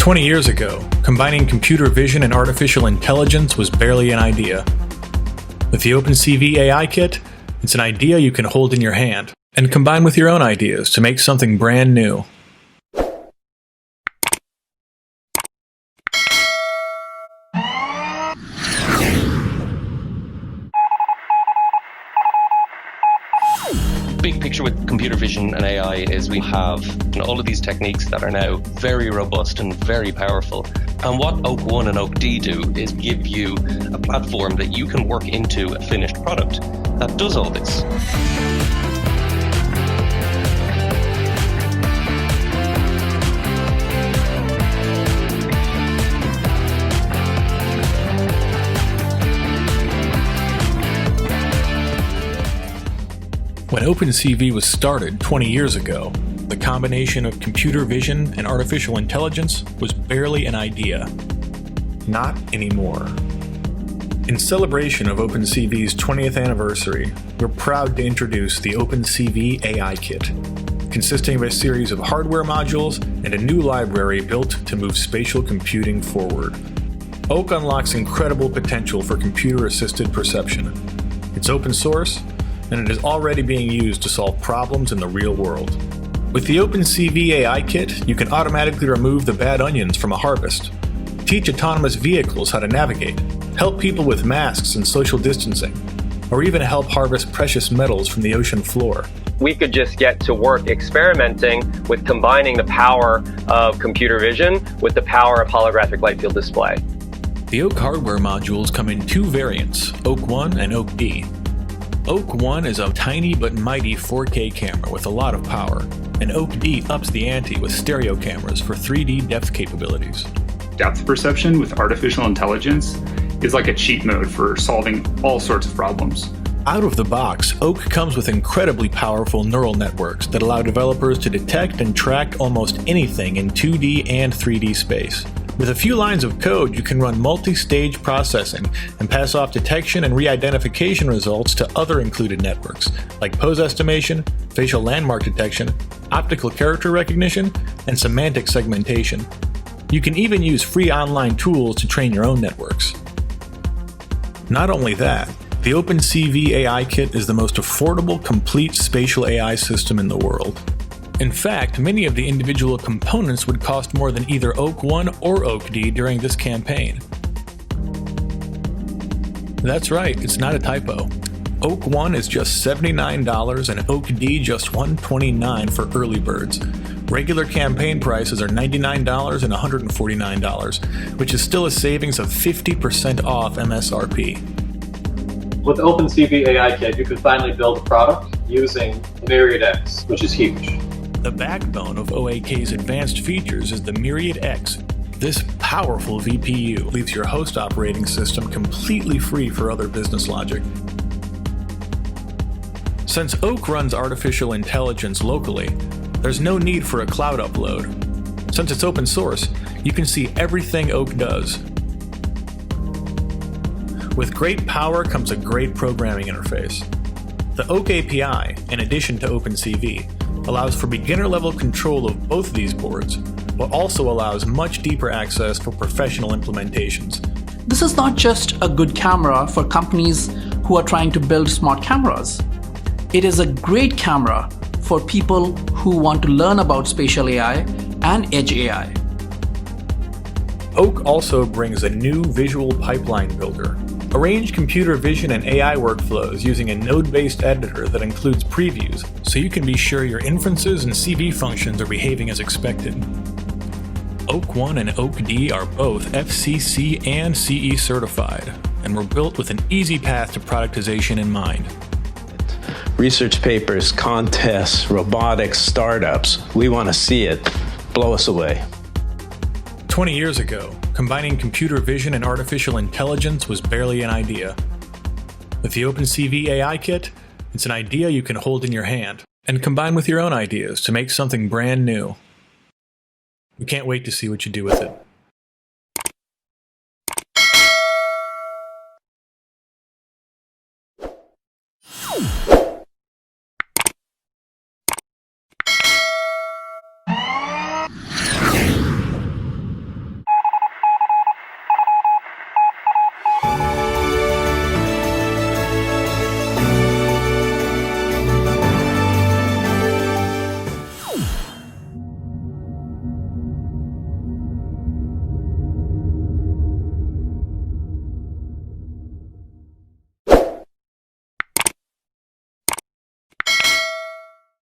20 years ago, combining computer vision and artificial intelligence was barely an idea. With the OpenCV AI Kit, it's an idea you can hold in your hand and combine with your own ideas to make something brand new. Big picture with computer vision and AI is we have all of these techniques that are now very robust and very powerful. And what Oak One and Oak D do is give you a platform that you can work into a finished product that does all this. When OpenCV was started 20 years ago, the combination of computer vision and artificial intelligence was barely an idea. Not anymore. In celebration of OpenCV's 20th anniversary, we're proud to introduce the OpenCV AI Kit, consisting of a series of hardware modules and a new library built to move spatial computing forward. Oak unlocks incredible potential for computer-assisted perception. It's open source, and it is already being used to solve problems in the real world. With the OpenCV AI Kit, you can automatically remove the bad onions from a harvest, teach autonomous vehicles how to navigate, help people with masks and social distancing, or even help harvest precious metals from the ocean floor. We could just get to work experimenting with combining the power of computer vision with the power of holographic light field display. The Oak hardware modules come in two variants, Oak One and Oak D. Oak One is a tiny but mighty 4K camera with a lot of power, and Oak D ups the ante with stereo cameras for 3D depth capabilities. Depth perception with artificial intelligence is like a cheat mode for solving all sorts of problems. Out of the box, Oak comes with incredibly powerful neural networks that allow developers to detect and track almost anything in 2D and 3D space. With a few lines of code, you can run multi-stage processing and pass off detection and re-identification results to other included networks, like pose estimation, facial landmark detection, optical character recognition, and semantic segmentation. You can even use free online tools to train your own networks. Not only that, the OpenCV AI Kit is the most affordable, complete spatial AI system in the world. In fact, many of the individual components would cost more than either Oak One or Oak D during this campaign. That's right, it's not a typo. Oak One is just $79 and Oak D just $129 for early birds. Regular campaign prices are $99 and $149, which is still a savings of 50% off MSRP. With the OpenCV AI Kit, you can finally build a product using Myriad X, which is huge. The backbone of OAK's advanced features is the Myriad X. This powerful VPU leaves your host operating system completely free for other business logic. Since Oak runs artificial intelligence locally, there's no need for a cloud upload. Since it's open source, you can see everything Oak does. With great power comes a great programming interface. The Oak API, in addition to OpenCV, allows for beginner-level control of both of these boards, but also allows much deeper access for professional implementations. This is not just a good camera for companies who are trying to build smart cameras. It is a great camera for people who want to learn about spatial AI and edge AI. Oak also brings a new visual pipeline builder. Arrange computer vision and AI workflows using a node-based editor that includes previews, so you can be sure your inferences and CV functions are behaving as expected. Oak One and Oak D are both FCC and CE certified, and were built with an easy path to productization in mind. Research papers, contests, robotics, startups. We want to see it. Blow us away. 20 years ago, combining computer vision and artificial intelligence was barely an idea. With the OpenCV AI Kit, it's an idea you can hold in your hand and combine with your own ideas to make something brand new. We can't wait to see what you do with it.